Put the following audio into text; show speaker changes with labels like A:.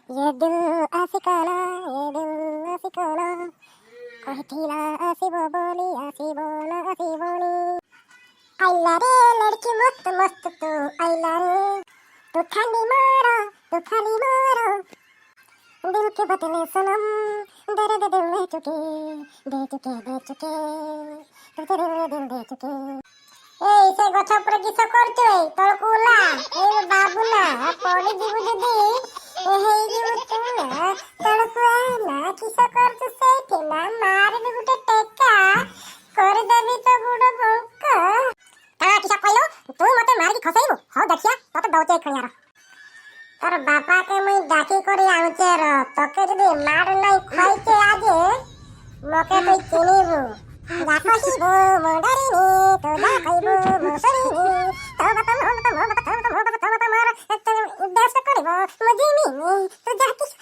A: ये दिल आशिकाना, ये दिल आशिकाना, कहतीला आशिबो बोली, आशिबो ना आशिबोनी। आइला रे लड़की मस्त मस्त तू आइला रे, तू खाली मारो, तू खाली मारो, दिल के बदले सनम दर्द दिल ले चुके, दे चुके, दे चुके, तू तेरे दिल दे चुके। এই সে গছ উপরে কিস করছো? তোর কুলা এই বাবু না পড়ে দিব যদি এই দিব তুলা তোর কুলা কিস করছো সেইটি না মারবি গুটে টেকা করে দেবি তো বুড়ো বউকা। তা কিস কইলো তুই মতে মারি খসাইবো? হ দেখিয়া তত দউচে খড়িয়ার তোর বাপাকে মুই ডাকি করে আনছে র, তোকে যদি মার নাই খাইতে আগে মকে তুই চিনিবো। রাখিব মডারিনি তো দেখাইব মশারিনি, তো বাপা মো বাপা মো বাপা তো বাপা মো বাপা তো বাপা মার একটা উদ্দেশ্য করিব মজিমিনি, তো যা কিছু